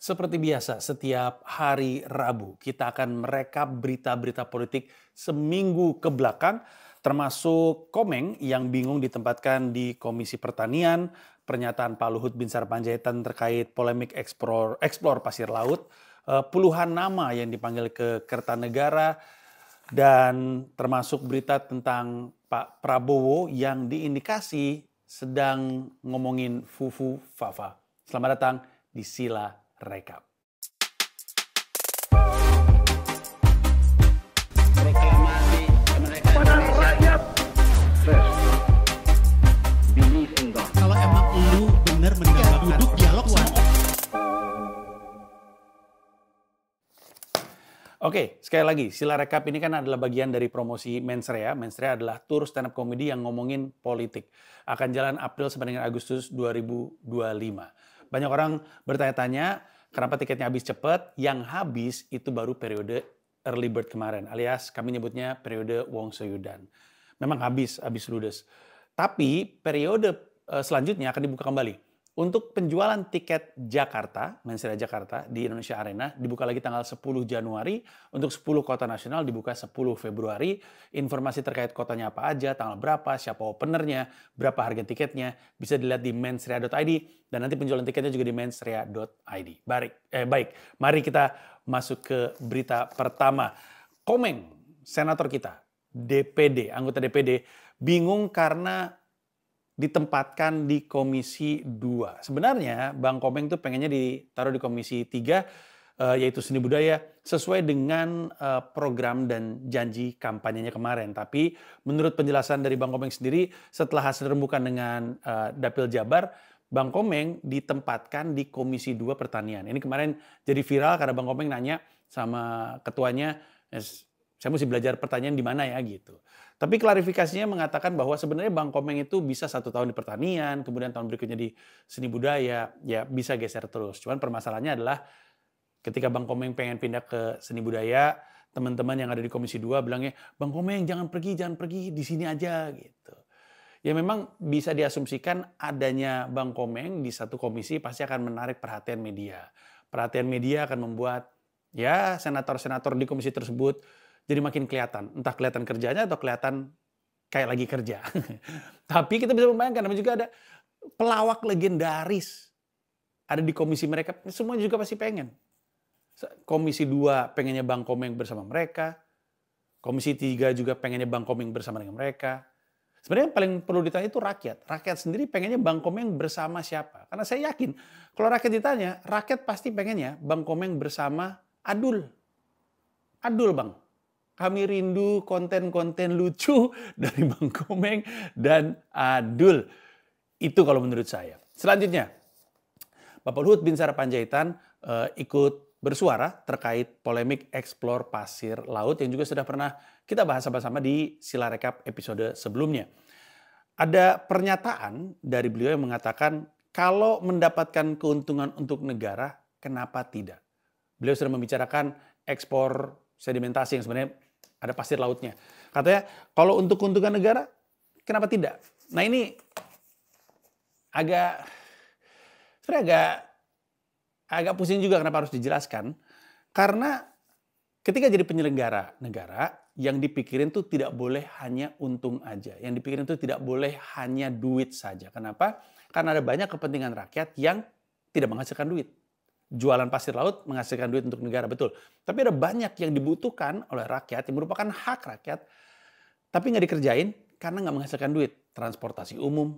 Seperti biasa, setiap hari Rabu kita akan merekap berita-berita politik seminggu ke belakang, termasuk Komeng yang bingung ditempatkan di Komisi Pertanian, pernyataan Pak Luhut Binsar Panjaitan terkait polemik eksplor pasir laut, puluhan nama yang dipanggil ke Kertanegara, dan termasuk berita tentang Pak Prabowo yang diindikasi sedang ngomongin Fufu Fafa. Selamat datang di Sila Rekap. Proklamasi kemerdekaan Indonesia. Believe in God. Kalau emang lu bener meninggalkan duduk dialog sama Oke, sekali lagi, Sila Rekap ini kan adalah bagian dari promosi Mensrea. Mensrea adalah tour stand up comedy yang ngomongin politik. Akan jalan April sampai dengan Agustus 2025. Banyak orang bertanya-tanya, kenapa tiketnya habis cepat? Yang habis itu baru periode early bird kemarin, alias kami nyebutnya periode Wong Soyudan. Memang habis ludes. Tapi periode selanjutnya akan dibuka kembali. Untuk penjualan tiket Jakarta, Mensrea Jakarta di Indonesia Arena dibuka lagi tanggal 10 Januari, untuk 10 kota nasional dibuka 10 Februari. Informasi terkait kotanya apa aja, tanggal berapa, siapa openernya, berapa harga tiketnya, bisa dilihat di mensrea.id dan nanti penjualan tiketnya juga di mensrea.id. Baik, mari kita masuk ke berita pertama. Komeng, senator kita, anggota DPD, bingung karena ditempatkan di Komisi 2. Sebenarnya Bang Komeng tuh pengennya ditaruh di Komisi 3, yaitu seni budaya, sesuai dengan program dan janji kampanyenya kemarin. Tapi menurut penjelasan dari Bang Komeng sendiri, setelah hasil rembukan dengan Dapil Jabar, Bang Komeng ditempatkan di Komisi 2 Pertanian. Ini kemarin jadi viral karena Bang Komeng nanya sama ketuanya, saya mesti belajar pertanian di mana ya gitu. Tapi klarifikasinya mengatakan bahwa sebenarnya Bang Komeng itu bisa 1 tahun di pertanian, kemudian tahun berikutnya di seni budaya, ya bisa geser terus. Cuman permasalahannya adalah ketika Bang Komeng pengen pindah ke seni budaya, teman-teman yang ada di Komisi 2 bilangnya, Bang Komeng jangan pergi, di sini aja gitu. Ya memang bisa diasumsikan adanya Bang Komeng di satu komisi pasti akan menarik perhatian media. Perhatian media akan membuat ya senator-senator di komisi tersebut jadi makin kelihatan. Entah kelihatan kerjanya atau kelihatan kayak lagi kerja. Tapi kita bisa membayangkan, namanya juga ada pelawak legendaris ada di komisi mereka. Semua juga pasti pengen. Komisi 2 pengennya Bang Komeng bersama mereka. Komisi 3 juga pengennya Bang Komeng bersama dengan mereka. Sebenarnya yang paling perlu ditanya itu rakyat. Rakyat sendiri pengennya Bang Komeng bersama siapa? Karena saya yakin, kalau rakyat ditanya, rakyat pasti pengennya Bang Komeng bersama Adul. Adul Bang. Kami rindu konten-konten lucu dari Bang Komeng dan Adul. Itu kalau menurut saya. Selanjutnya, Bapak Luhut Binsar Panjaitan ikut bersuara terkait polemik eksplor pasir laut yang juga sudah pernah kita bahas sama-sama di Sila Rekap episode sebelumnya. Ada pernyataan dari beliau yang mengatakan kalau mendapatkan keuntungan untuk negara, kenapa tidak? Beliau sudah membicarakan ekspor sedimentasi yang sebenarnya ada pasir lautnya. Katanya kalau untuk keuntungan negara, kenapa tidak? Nah ini agak pusing juga kenapa harus dijelaskan. Karena ketika jadi penyelenggara negara, yang dipikirin tuh tidak boleh hanya untung aja. Yang dipikirin tuh tidak boleh hanya duit saja. Kenapa? Karena ada banyak kepentingan rakyat yang tidak menghasilkan duit. Jualan pasir laut menghasilkan duit untuk negara, betul. Tapi ada banyak yang dibutuhkan oleh rakyat yang merupakan hak rakyat, tapi nggak dikerjain karena nggak menghasilkan duit. Transportasi umum.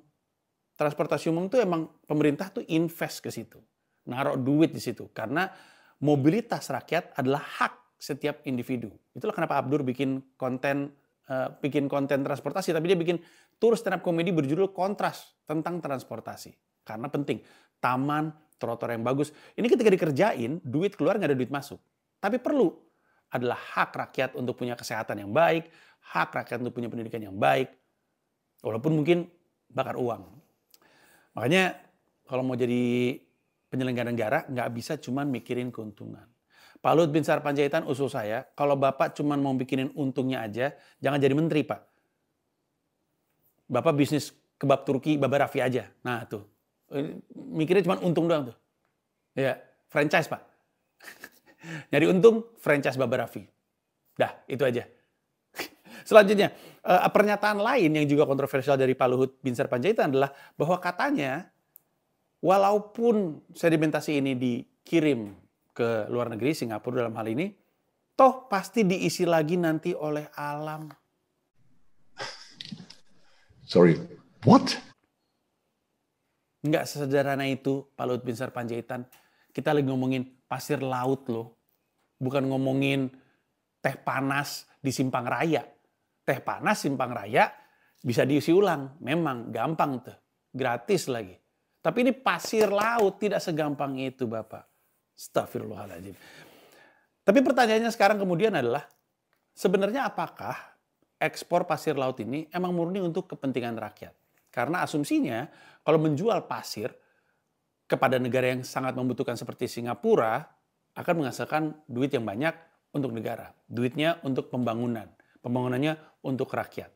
Transportasi umum tuh emang pemerintah tuh invest ke situ. Naruh duit di situ. Karena mobilitas rakyat adalah hak setiap individu. Itulah kenapa Abdur bikin konten transportasi, tapi dia bikin tour stand up comedy berjudul Kontras tentang transportasi. Karena penting. Taman, trotoar yang bagus. Ini ketika dikerjain, duit keluar nggak ada duit masuk. Tapi perlu adalah hak rakyat untuk punya kesehatan yang baik, hak rakyat untuk punya pendidikan yang baik, walaupun mungkin bakar uang. Makanya kalau mau jadi penyelenggara negara nggak bisa cuma mikirin keuntungan. Pak Luhut Binsar Panjaitan usul saya, kalau Bapak cuma mau bikinin untungnya aja, jangan jadi menteri Pak. Bapak bisnis kebab Turki, Baba Raffi aja. Nah tuh, mikirnya cuma untung doang tuh. Ya, franchise Pak. Nyari untung, franchise Baba Raffi. Dah, itu aja. Selanjutnya, pernyataan lain yang juga kontroversial dari Pak Luhut Binsar Panjaitan adalah bahwa katanya walaupun sedimentasi ini dikirim ke luar negeri, Singapura dalam hal ini, toh pasti diisi lagi nanti oleh alam. Sorry, what? Nggak sesederhana itu, Pak Luhut Binsar Panjaitan. Kita lagi ngomongin pasir laut loh. Bukan ngomongin teh panas di Simpang Raya. Teh panas Simpang Raya bisa diisi ulang. Memang gampang tuh. Gratis lagi. Tapi ini pasir laut, tidak segampang itu Bapak. Astagfirullahaladzim. Tapi pertanyaannya sekarang kemudian adalah, sebenarnya apakah ekspor pasir laut ini emang murni untuk kepentingan rakyat? Karena asumsinya kalau menjual pasir kepada negara yang sangat membutuhkan seperti Singapura akan menghasilkan duit yang banyak untuk negara. Duitnya untuk pembangunan. Pembangunannya untuk rakyat.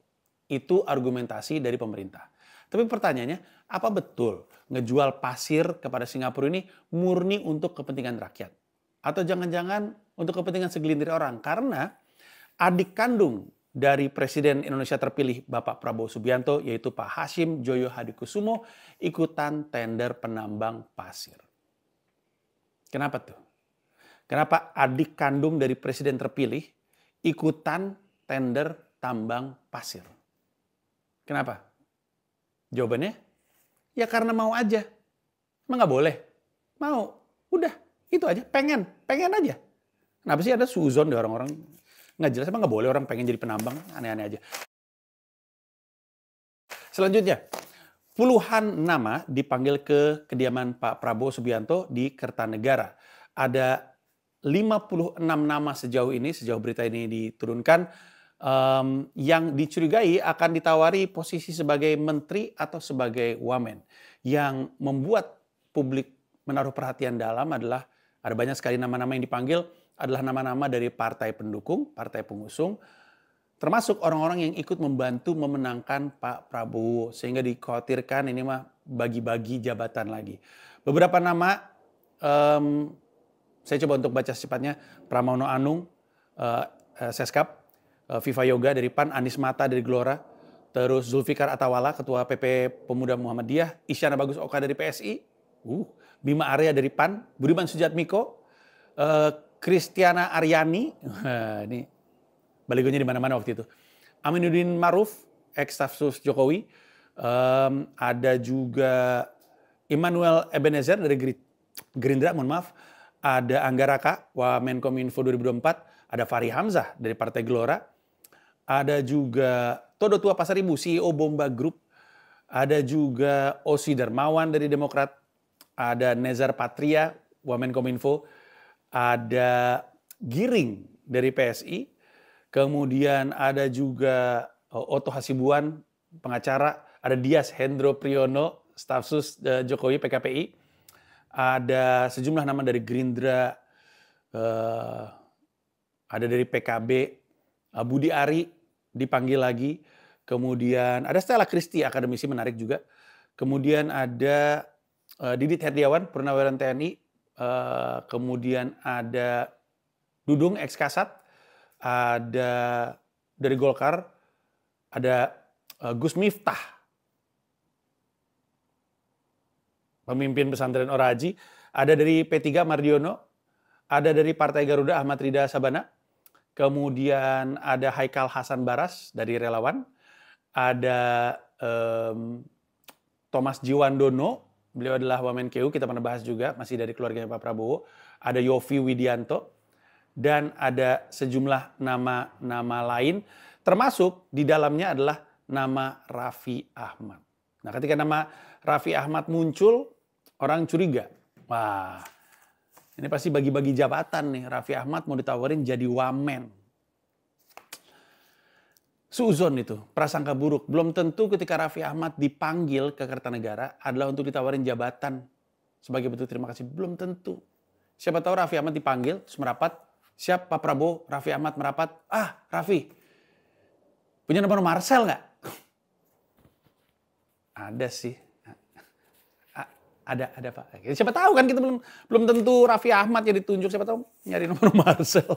Itu argumentasi dari pemerintah. Tapi pertanyaannya, apa betul ngejual pasir kepada Singapura ini murni untuk kepentingan rakyat? Atau jangan-jangan untuk kepentingan segelintir orang? Karena adik kandung dari Presiden Indonesia terpilih Bapak Prabowo Subianto, yaitu Pak Hashim Joyo Hadikusumo, ikutan tender penambang pasir. Kenapa tuh? Kenapa adik kandung dari Presiden terpilih ikutan tender tambang pasir? Kenapa? Jawabannya, ya karena mau aja. Emang nggak boleh? Mau. Udah, itu aja. Pengen aja. Kenapa sih ada suzon di orang-orang? Nggak jelas, emang nggak boleh orang pengen jadi penambang? Aneh-aneh aja. Selanjutnya, puluhan nama dipanggil ke kediaman Pak Prabowo Subianto di Kertanegara. Ada 56 nama sejauh berita ini diturunkan, yang dicurigai akan ditawari posisi sebagai menteri atau sebagai wamen. Yang membuat publik menaruh perhatian dalam adalah ada banyak sekali nama-nama yang dipanggil adalah nama-nama dari partai pendukung, partai pengusung, termasuk orang-orang yang ikut membantu memenangkan Pak Prabowo. Sehingga dikhawatirkan ini mah bagi-bagi jabatan lagi. Beberapa nama, saya coba untuk baca secepatnya. Pramono Anung, Seskap, Viva Yoga dari PAN, Anies Mata dari Gelora, terus Zulfikar Atawala, Ketua PP Pemuda Muhammadiyah, Isyana Bagus Oka dari PSI, Bima Arya dari PAN, Budiman Sujatmiko, Kristiana Aryani, ini baligonya di mana-mana waktu itu, Aminuddin Ma'ruf, ex-stafsus Jokowi, ada juga Immanuel Ebenezer dari Gerindra, mohon maaf, ada Anggaraka, Wamenkominfo 2024, ada Fahri Hamzah dari Partai Gelora, ada juga Todo Tua Pasaribu, CEO Bomba Group, ada juga Osi Darmawan dari Demokrat, ada Nezar Patria, Wamenkominfo, ada Giring dari PSI, kemudian ada juga Oto Hasibuan, pengacara, ada Dias Hendro Priyono, stafsus Jokowi PKPI, ada sejumlah nama dari Gerindra, ada dari PKB, Budi Ari dipanggil lagi, kemudian ada Stella Christie, akademisi menarik juga, kemudian ada Didit Herdiawan, Purnawirawan TNI, kemudian ada Dudung ex-Kasat, ada dari Golkar, ada Gus Miftah, pemimpin pesantren Oraji, ada dari P3 Mardiono, ada dari Partai Garuda Ahmad Rida Sabana, kemudian ada Haikal Hasan Baras dari Relawan, ada Thomas Jiwandono, beliau adalah Wamenkeu, kita pernah bahas juga, masih dari keluarganya Pak Prabowo, ada Yofi Widianto, dan ada sejumlah nama-nama lain, termasuk di dalamnya adalah nama Raffi Ahmad. Nah, ketika nama Raffi Ahmad muncul, orang curiga. Wah, ini pasti bagi-bagi jabatan nih. Raffi Ahmad mau ditawarin jadi wamen. Suzon itu, prasangka buruk. Belum tentu ketika Raffi Ahmad dipanggil ke Kertanegara adalah untuk ditawarin jabatan sebagai bentuk terima kasih. Belum tentu. Siapa tahu Raffi Ahmad dipanggil, terus merapat. Siap Pak Prabowo, Raffi Ahmad merapat. Ah, Raffi, punya nomor Marcel nggak? Ada sih. Ada Pak. Siapa tahu kan kita belum tentu Raffi Ahmad yang ditunjuk, siapa tahu nyari nomor Marcel.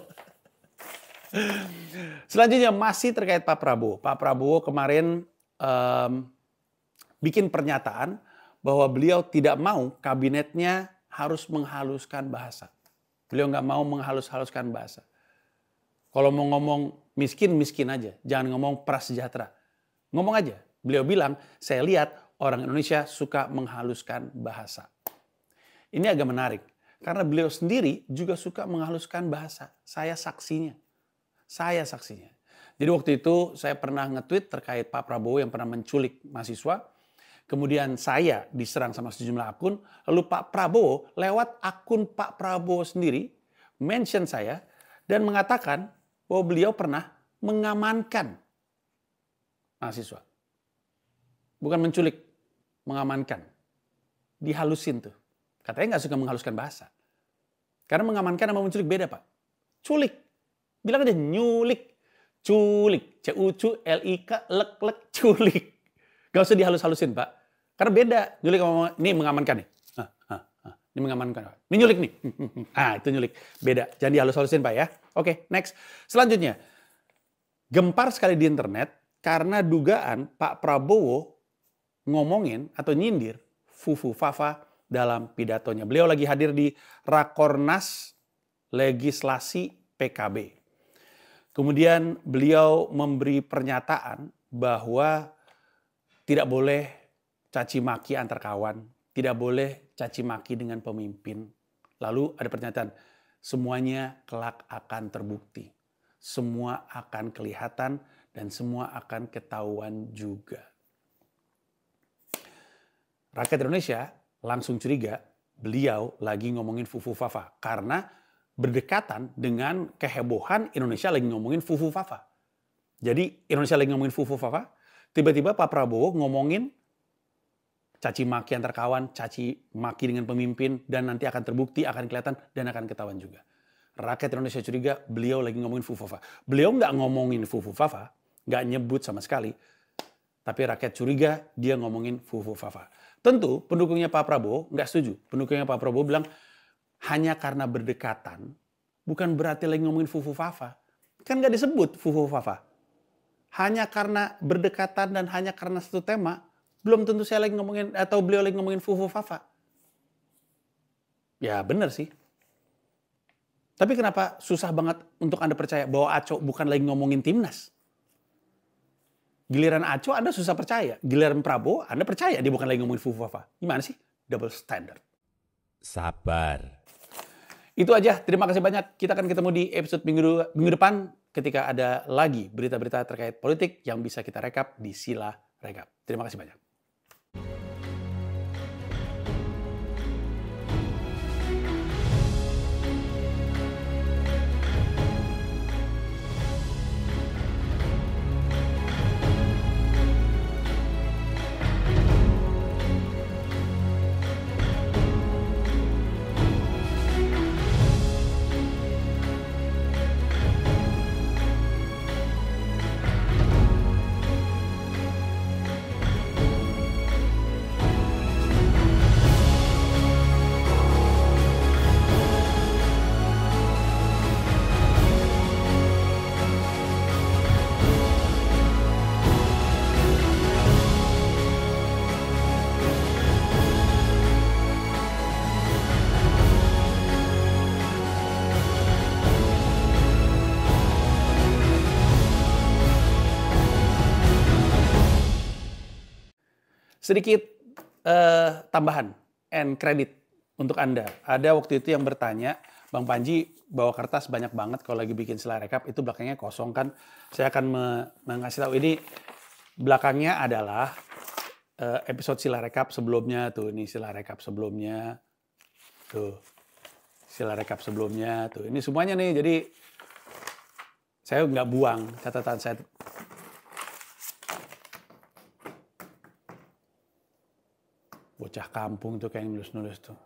Selanjutnya masih terkait Pak Prabowo. Pak Prabowo kemarin bikin pernyataan bahwa beliau tidak mau kabinetnya harus menghaluskan bahasa. Beliau nggak mau menghalus-haluskan bahasa. Kalau mau ngomong miskin, miskin aja. Jangan ngomong prasejahtera. Ngomong aja. Beliau bilang, saya lihat orang Indonesia suka menghaluskan bahasa. Ini agak menarik. Karena beliau sendiri juga suka menghaluskan bahasa. Saya saksinya. Jadi waktu itu saya pernah nge-tweet terkait Pak Prabowo yang pernah menculik mahasiswa. Kemudian saya diserang sama sejumlah akun. Lalu Pak Prabowo lewat akun Pak Prabowo sendiri mention saya dan mengatakan bahwa beliau pernah mengamankan mahasiswa. Bukan menculik, mengamankan. Dihalusin tuh. Katanya nggak suka menghaluskan bahasa. Karena mengamankan sama menculik beda, Pak. Culik. Bilang aja nyulik. Culik. C-U-C-L-I-K, lek-lek, culik. Gak usah dihalus-halusin, Pak. Karena beda. Nyulik sama ini mengamankan nih. Ini mengamankan. Ini nyulik nih. Itu nyulik. Beda. Jangan dihalus-halusin, Pak ya. Oke, next. Selanjutnya. Gempar sekali di internet karena dugaan Pak Prabowo ngomongin atau nyindir Fufu Fafa dalam pidatonya. Beliau lagi hadir di Rakornas Legislasi PKB. Kemudian beliau memberi pernyataan bahwa tidak boleh caci maki antar kawan, tidak boleh caci maki dengan pemimpin. Lalu ada pernyataan, semuanya kelak akan terbukti. Semua akan kelihatan dan semua akan ketahuan juga. Rakyat Indonesia langsung curiga beliau lagi ngomongin Fufu Fafa. Karena berdekatan dengan kehebohan Indonesia lagi ngomongin Fufu Fafa. Jadi Indonesia lagi ngomongin Fufu Fafa, tiba-tiba Pak Prabowo ngomongin caci maki antar kawan, caci maki dengan pemimpin, dan nanti akan terbukti, akan kelihatan, dan akan ketahuan juga. Rakyat Indonesia curiga beliau lagi ngomongin Fufu Fafa. Beliau nggak ngomongin Fufu Fafa, nggak nyebut sama sekali. Tapi rakyat curiga dia ngomongin Fufu Fafa. Tentu pendukungnya Pak Prabowo nggak setuju. Pendukungnya Pak Prabowo bilang hanya karena berdekatan bukan berarti lagi ngomongin Fufu Fafa. Kan nggak disebut Fufu Fafa. Hanya karena berdekatan dan hanya karena satu tema belum tentu saya lagi ngomongin atau beliau lagi ngomongin Fufu Fafa. Ya benar sih. Tapi kenapa susah banget untuk Anda percaya bahwa Aco bukan lagi ngomongin timnas? Giliran Aco Anda susah percaya. Giliran Prabowo Anda percaya dia bukan lagi ngomongin Fufu Fafa. Gimana sih? Double standard. Sabar. Itu aja. Terima kasih banyak. Kita akan ketemu di episode minggu depan ketika ada lagi berita-berita terkait politik yang bisa kita rekap di Sila Rekap. Terima kasih banyak. Sedikit tambahan and credit untuk Anda. Ada waktu itu yang bertanya, Bang Panji bawa kertas banyak banget kalau lagi bikin Sila Rekap, itu belakangnya kosong kan. Saya akan mengasih tahu ini belakangnya adalah episode Sila Rekap sebelumnya tuh. Ini Sila Rekap sebelumnya. Tuh. Sila Rekap sebelumnya tuh. Ini semuanya nih, jadi saya nggak buang catatan saya. Bocah kampung tuh kayak nulis-nulis tuh.